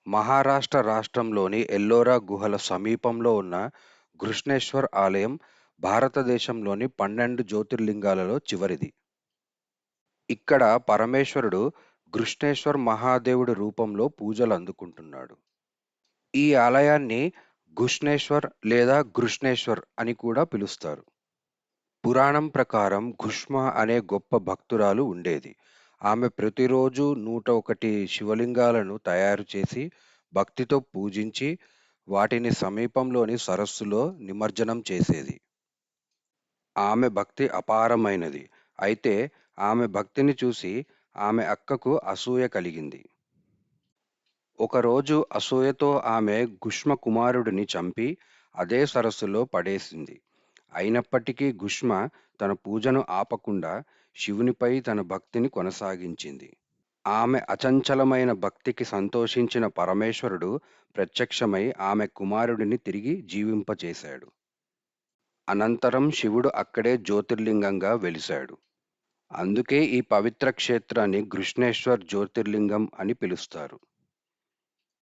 మహారాష్ట్ర రాష్ట్రంలోని ఎల్లోరా గుహల సమీపంలో ఉన్న ఘృష్ణేశ్వర్ ఆలయం భారతదేశంలోని 12 జ్యోతిర్లింగాలలో చివరిది. ఇక్కడ పరమేశ్వరుడు ఘృష్ణేశ్వర్ మహాదేవుడి రూపంలో పూజలందుకుంటున్నాడు. ఈ ఆలయాన్ని ఘుష్ణేశ్వర్ లేదా గృష్ణేశ్వర్ అని కూడా పిలుస్తారు. పురాణం ప్రకారం ఘుష్మ అనే గొప్ప భక్తురాలు ఉండేది. ఆమె ప్రతిరోజు 101 శివలింగాలను తయారు చేసి భక్తితో పూజించి వాటిని సమీపంలోని సరస్సులో నిమజ్జనం చేసేది. ఆమె భక్తి అపారమైనది. అయితే ఆమె భక్తిని చూసి ఆమె అక్కకు అసూయ కలిగింది. ఒకరోజు అసూయతో ఆమె ఘుష్మ కుమారుడిని చంపి అదే సరస్సులో పడేసింది. అయినప్పటికీ ఘుష్మ తన పూజను ఆపకుండా శివునిపై తన భక్తిని కొనసాగించింది. ఆమె అచంచలమైన భక్తికి సంతోషించిన పరమేశ్వరుడు ప్రత్యక్షమై ఆమె కుమారుడిని తిరిగి జీవింపచేశాడు. అనంతరం శివుడు అక్కడే జ్యోతిర్లింగంగా వెలిశాడు. అందుకే ఈ పవిత్ర క్షేత్రాన్ని ఘృష్ణేశ్వర్ జ్యోతిర్లింగం అని పిలుస్తారు.